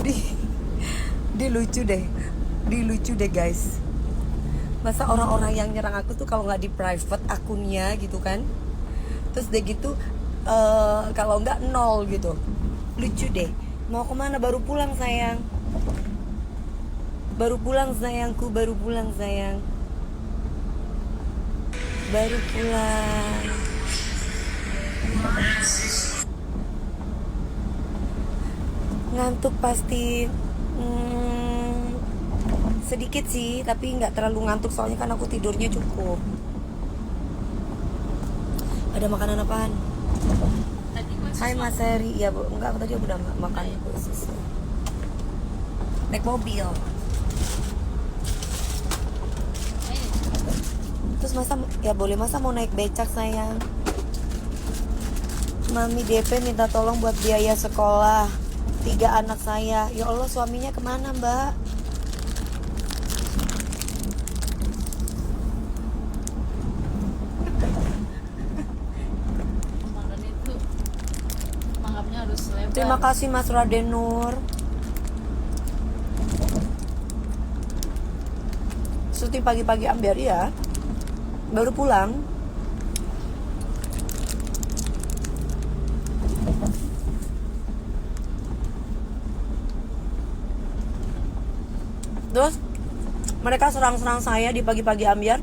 di di lucu deh guys. Masa orang-orang yang nyerang aku tuh kalau nggak di private akunnya gitu kan, terus deh gitu kalau nggak nol gitu. Lucu deh. Mau kemana? Baru pulang sayang. Baru pulang sayangku, baru pulang sayang. Baru pulang. Ngantuk pasti. Sedikit sih, tapi nggak terlalu ngantuk soalnya kan aku tidurnya cukup. Ada makanan apaan? Hai Mas Heri, ya bu, enggak tadi aku udah makan kue susu. Naik mobil. Terus masa ya boleh, masa mau naik becak sayang? Mami DP minta tolong buat biaya sekolah 3 anak saya. Ya Allah, suaminya kemana mbak? Terima kasih Mas Radenur. Syuting pagi-pagi ambiar ya. Baru pulang. Terus mereka serang-serang saya di pagi-pagi ambiar.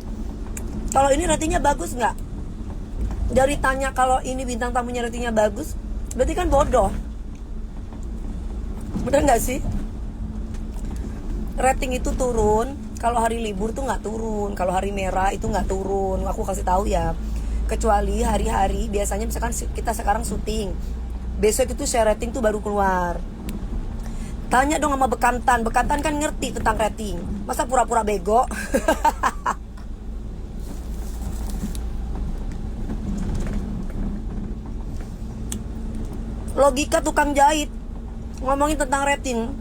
Kalau ini ratingnya bagus nggak? Dari tanya kalau ini bintang tamunya ratingnya bagus, berarti kan bodoh. Bener nggak sih? Rating itu turun kalau hari libur tuh nggak turun, kalau hari merah itu nggak turun. Aku kasih tahu ya. Kecuali hari-hari biasanya misalkan kita sekarang syuting, besok itu share rating tuh baru keluar. Tanya dong sama bekantan kan ngerti tentang rating. Masa pura-pura bego? Logika tukang jahit. Ngomongin tentang rating,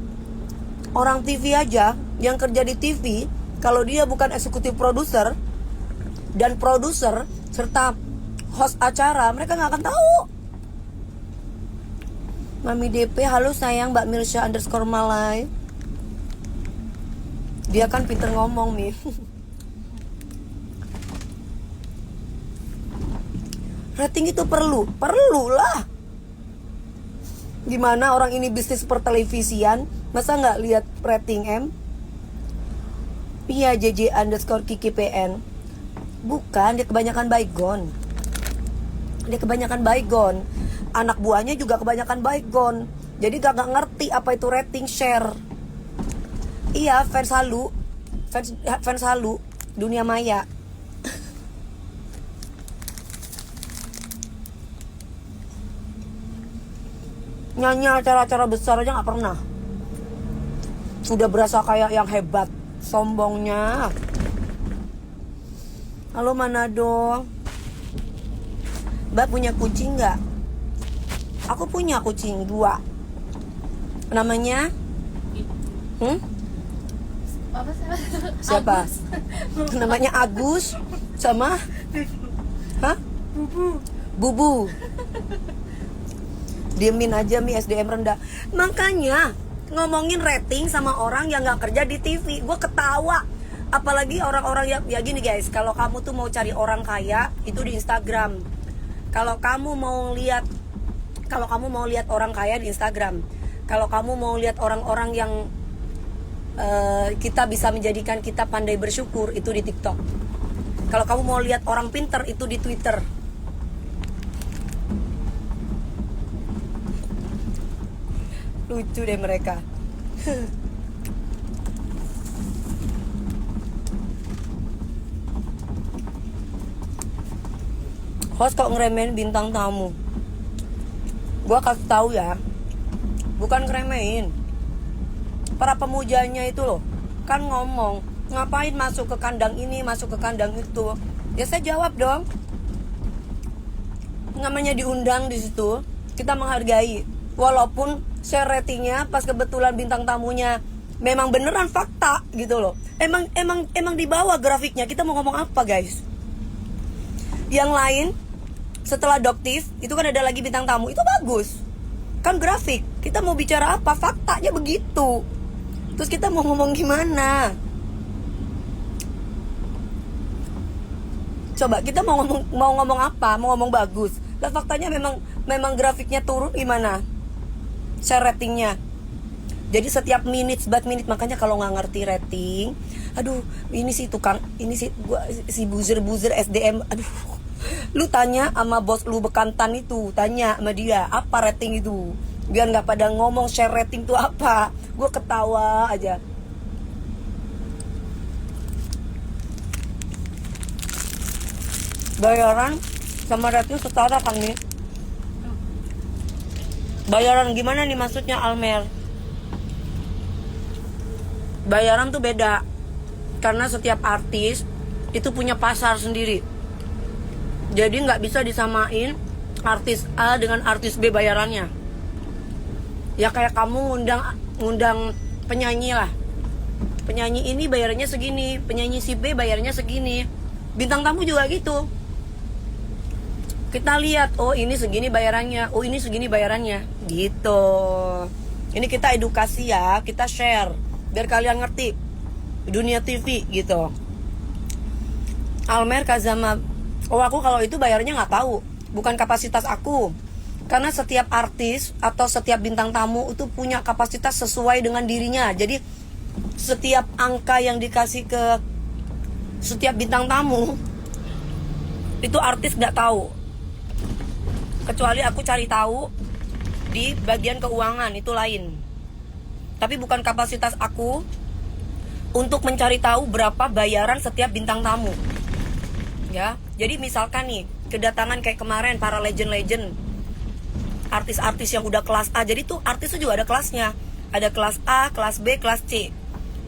orang TV aja yang kerja di TV, kalau dia bukan eksekutif produser dan produser serta host acara, mereka nggak akan tahu. Mami DP, halo sayang, Mbak Milsha _Malay. Dia kan pinter ngomong nih. Rating itu perlu lah. Gimana orang ini bisnis pertelevisian, masa nggak lihat rating M? Iya JJ _Kiki PN. Bukan, dia kebanyakan baygon. Anak buahnya juga kebanyakan baygon. Jadi gak ngerti apa itu rating share. Iya, fans halu dunia maya. Nyanyi acara-acara besar aja gak pernah. Udah berasa kayak yang hebat. Sombongnya. Halo Manado. Mbak punya kucing gak? Aku punya kucing 2. Namanya? Siapa? Namanya Agus. Sama? Bubu. Diemin aja Mi, SDM rendah. Makanya ngomongin rating sama orang yang gak kerja di TV, gue ketawa. Apalagi orang-orang yang ya gini guys, kalau kamu tuh mau cari orang kaya itu di Instagram. Kalau kamu mau lihat orang kaya di Instagram. Kalau kamu mau lihat orang-orang yang kita bisa menjadikan kita pandai bersyukur, itu di TikTok. Kalau kamu mau lihat orang pinter, itu di Twitter. Lucu deh mereka. Host kok ngeremehin bintang tamu. Gua kasih tahu ya, bukan ngeremehin. Para pemujanya itu loh, kan ngomong, ngapain masuk ke kandang ini, masuk ke kandang itu. Ya saya jawab dong. Namanya diundang di situ, kita menghargai. Walaupun share ratingnya pas kebetulan bintang tamunya memang beneran fakta gitu loh. Emang di bawah grafiknya. Kita mau ngomong apa guys? Yang lain setelah Doktif itu kan ada lagi bintang tamu, itu bagus. Kan grafik, kita mau bicara apa, faktanya begitu. Terus kita mau ngomong gimana? Coba kita mau ngomong apa? Mau ngomong bagus. Lah faktanya memang grafiknya turun gimana? Share ratingnya. Jadi setiap minute by minute, makanya kalau nggak ngerti rating, aduh ini si tukang, ini si buzzer SDM, aduh, lu tanya sama bos lu bekantan itu, tanya sama dia apa rating itu, biar nggak pada ngomong share rating itu apa, gue ketawa aja. Bayaran sama rating setara kan nih? Bayaran gimana nih maksudnya, Almer? Bayaran tuh beda, karena setiap artis itu punya pasar sendiri. Jadi nggak bisa disamain artis A dengan artis B bayarannya. Ya kayak kamu ngundang penyanyi lah, penyanyi ini bayarannya segini, penyanyi si B bayarannya segini. Bintang tamu juga gitu. Kita lihat, oh ini segini bayarannya, oh ini segini bayarannya, gitu. Ini kita edukasi ya, kita share biar kalian ngerti dunia TV gitu. Almer Kazama, oh aku kalau itu bayarnya nggak tahu, bukan kapasitas aku, karena setiap artis atau setiap bintang tamu itu punya kapasitas sesuai dengan dirinya. Jadi setiap angka yang dikasih ke setiap bintang tamu itu artis nggak tahu, kecuali aku cari tahu di bagian keuangan, itu lain. Tapi bukan kapasitas aku untuk mencari tahu berapa bayaran setiap bintang tamu. Ya, jadi misalkan nih, kedatangan kayak kemarin para legend-legend, artis-artis yang udah kelas A. Jadi tuh artis tuh juga ada kelasnya. Ada kelas A, kelas B, kelas C.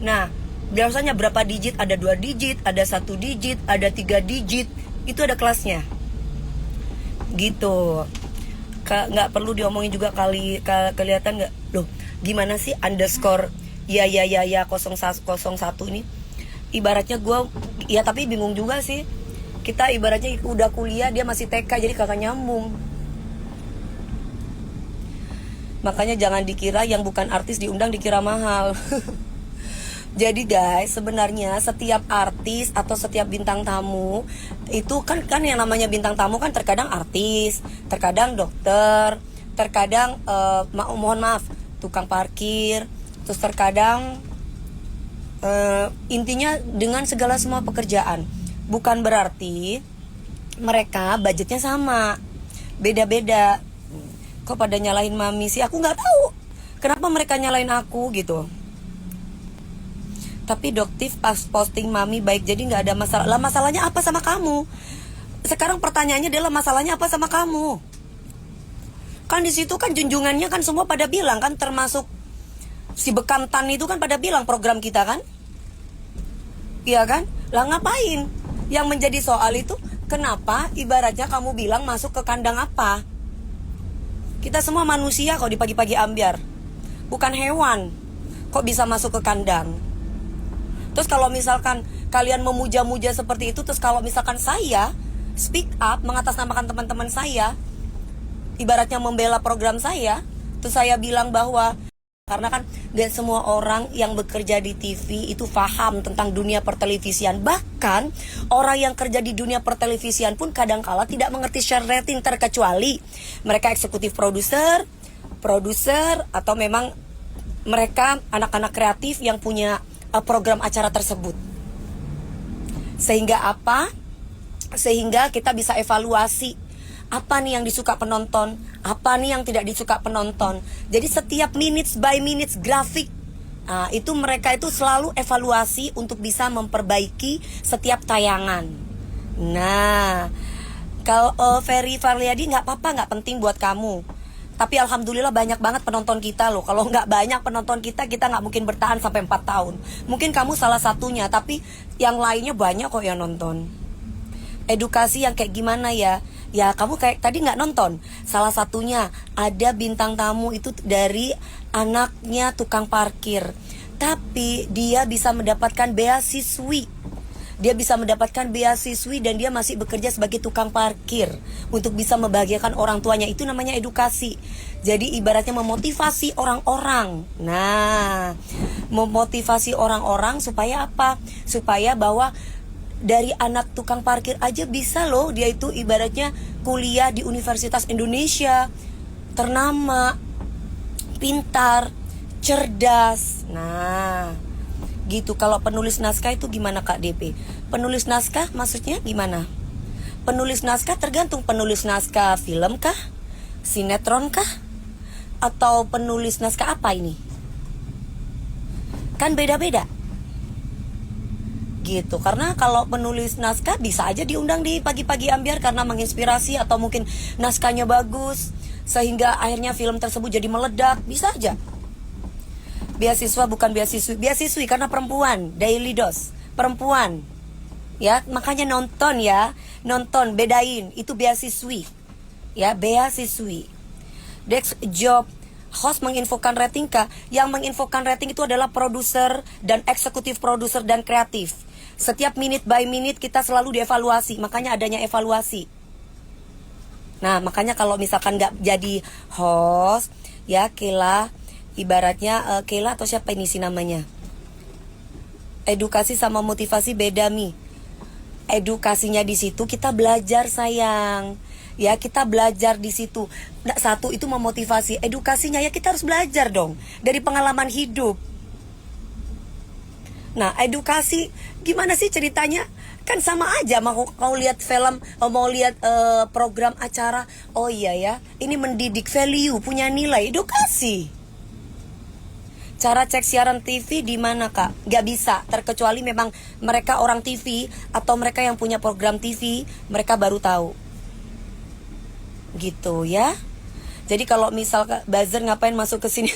Nah, biasanya berapa digit? Ada 2 digit, ada 1 digit, ada 3 digit. Itu ada kelasnya. Gitu. Nggak perlu diomongin juga kali, kelihatan nggak? Loh, gimana sih underscore ya 01 ini? Ibaratnya gue, ya tapi bingung juga sih. Kita ibaratnya udah kuliah, dia masih TK, jadi kagak nyambung. Makanya jangan dikira yang bukan artis diundang dikira mahal. Jadi guys, sebenarnya setiap artis atau setiap bintang tamu itu kan yang namanya bintang tamu kan terkadang artis, terkadang dokter, terkadang mohon maaf tukang parkir, terus terkadang intinya dengan segala semua pekerjaan. Bukan berarti mereka budgetnya sama, beda-beda. Kok pada nyalahin mami sih? Aku nggak tahu kenapa mereka nyalahin aku gitu. Tapi Doktif pas posting mami baik, jadi nggak ada masalah. Lah masalahnya apa sama kamu? Sekarang pertanyaannya adalah masalahnya apa sama kamu? Kan di situ kan junjungannya kan semua pada bilang kan, termasuk si bekantan itu kan pada bilang program kita kan? Iya kan? Lah ngapain? Yang menjadi soal itu kenapa ibaratnya kamu bilang masuk ke kandang apa? Kita semua manusia kok di pagi-pagi ambiar. Bukan hewan. Kok bisa masuk ke kandang? Terus kalau misalkan kalian memuja-muja seperti itu, terus kalau misalkan saya speak up mengatasnamakan teman-teman saya, ibaratnya membela program saya, terus saya bilang bahwa karena kan gak semua orang yang bekerja di TV itu paham tentang dunia pertelevisian. Bahkan orang yang kerja di dunia pertelevisian pun kadangkala tidak mengerti share rating, terkecuali mereka eksekutif produser, atau memang mereka anak-anak kreatif yang punya program acara tersebut. Sehingga apa? Sehingga kita bisa evaluasi apa nih yang disuka penonton, apa nih yang tidak disuka penonton. Jadi setiap minutes by minutes grafik, itu mereka itu selalu evaluasi untuk bisa memperbaiki setiap tayangan. Nah, kalau Ferry Farliadi nggak apa-apa, nggak penting buat kamu. Tapi alhamdulillah banyak banget penonton kita loh. Kalau nggak banyak penonton kita nggak mungkin bertahan sampai 4 tahun. Mungkin kamu salah satunya, tapi yang lainnya banyak kok yang nonton. Edukasi yang kayak gimana ya? Ya kamu kayak tadi nggak nonton. Salah satunya ada bintang tamu itu dari anaknya tukang parkir, tapi dia bisa mendapatkan beasiswi dia bisa mendapatkan beasiswi dan dia masih bekerja sebagai tukang parkir untuk bisa membahagiakan orang tuanya. Itu namanya edukasi. Jadi ibaratnya memotivasi orang-orang. Nah, memotivasi orang-orang supaya apa? Supaya bahwa dari anak tukang parkir aja bisa loh dia itu ibaratnya kuliah di Universitas Indonesia, ternama, pintar, cerdas. Nah, gitu. Kalau penulis naskah itu gimana Kak DP? Penulis naskah maksudnya gimana? Penulis naskah tergantung penulis naskah film kah? Sinetron kah? Atau penulis naskah apa ini? Kan beda-beda. Gitu. Karena kalau penulis naskah bisa aja diundang di Pagi-Pagi Ambyar karena menginspirasi atau mungkin naskahnya bagus sehingga akhirnya film tersebut jadi meledak, bisa aja. Beasiswa bukan beasiswi karena perempuan, daily dose, perempuan. Ya, makanya nonton ya, nonton bedain itu beasiswi. Ya, beasiswi. Next job host menginfokan rating kah? Yang menginfokan rating itu adalah produser dan eksekutif produser dan kreatif. Setiap minute by minute kita selalu dievaluasi, makanya adanya evaluasi. Nah, makanya kalau misalkan nggak jadi host, ya Kela, ibaratnya Kela atau siapa ini sih namanya? Edukasi sama motivasi beda Mi. Edukasinya di situ kita belajar sayang. Ya kita belajar di situ. Nah, satu itu memotivasi, edukasinya ya kita harus belajar dong dari pengalaman hidup. Nah, edukasi gimana sih ceritanya? Kan sama aja mau lihat film, mau lihat program acara. Oh iya ya, ini mendidik, value, punya nilai, edukasi. Cara cek siaran TV di mana Kak? Gak bisa, terkecuali memang mereka orang TV atau mereka yang punya program TV, mereka baru tahu. Gitu ya. Jadi kalau misal buzzer ngapain masuk ke sini?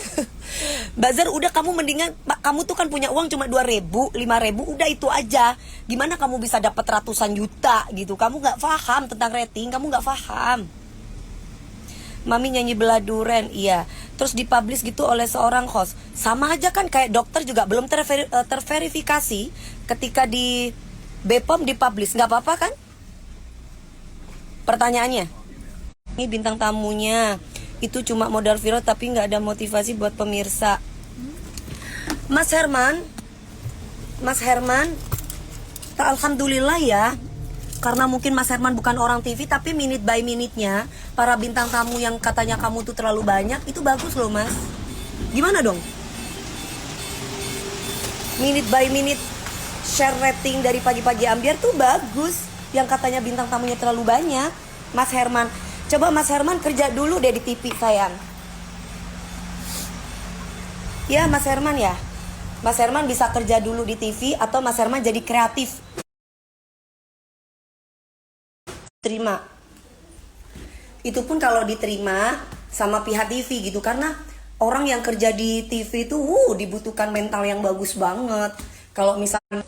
Buzzer udah kamu mendingan, kamu tuh kan punya uang cuma 2.000, 5.000, udah itu aja. Gimana kamu bisa dapat ratusan juta gitu? Kamu nggak paham tentang rating, kamu nggak paham. Mami nyanyi beladuren, iya. Terus dipublish gitu oleh seorang host. Sama aja kan kayak dokter juga belum terverifikasi ketika di BPOM dipublish, nggak apa-apa kan? Pertanyaannya, ini bintang tamunya itu cuma modal viral tapi nggak ada motivasi buat pemirsa. Mas Herman, alhamdulillah ya. Karena mungkin Mas Herman bukan orang TV, tapi minute by minute-nya para bintang tamu yang katanya kamu tuh terlalu banyak, itu bagus loh Mas. Gimana dong? Minute by minute share rating dari Pagi-Pagi Ambyar tuh bagus. Yang katanya bintang tamunya terlalu banyak. Mas Herman, coba Mas Herman kerja dulu deh di TV sayang. Ya Mas Herman ya. Mas Herman bisa kerja dulu di TV atau Mas Herman jadi kreatif. Terima. Itu pun kalau diterima sama pihak TV gitu, karena orang yang kerja di TV itu dibutuhkan mental yang bagus banget. Kalau misalnya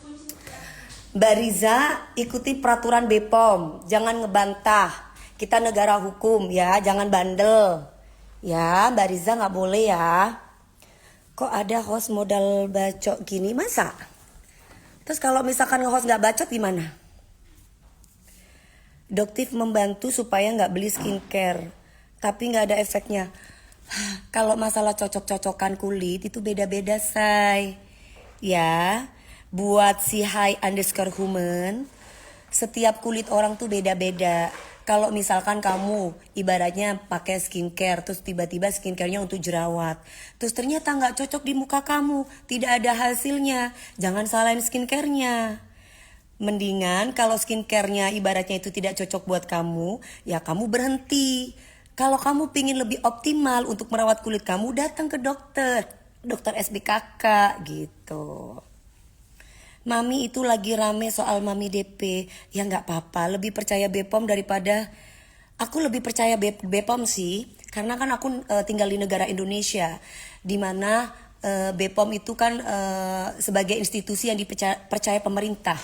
Mbak Riza ikuti peraturan BPOM, jangan ngebantah. Kita negara hukum ya, jangan bandel. Ya, Mbak Riza nggak boleh ya. Kok ada host modal bacot gini, masa? Terus kalau misalkan nge-host nggak bacot gimana? Doktif membantu supaya nggak beli skincare, tapi nggak ada efeknya. Kalau masalah cocok-cocokan kulit itu beda-beda say. Ya, buat si _human, setiap kulit orang tuh beda-beda. Kalau misalkan kamu ibaratnya pakai skincare, terus tiba-tiba skincarenya untuk jerawat, terus ternyata nggak cocok di muka kamu, tidak ada hasilnya, jangan salahin skincarenya. Mendingan kalau skincarenya ibaratnya itu tidak cocok buat kamu, ya kamu berhenti. Kalau kamu pingin lebih optimal untuk merawat kulit kamu, datang ke dokter SBKK gitu. Mami itu lagi rame soal Mami DP. Ya nggak apa-apa, lebih percaya BPOM daripada... Aku lebih percaya BPOM sih, karena kan aku tinggal di negara Indonesia, dimana BPOM itu kan sebagai institusi yang dipercaya pemerintah.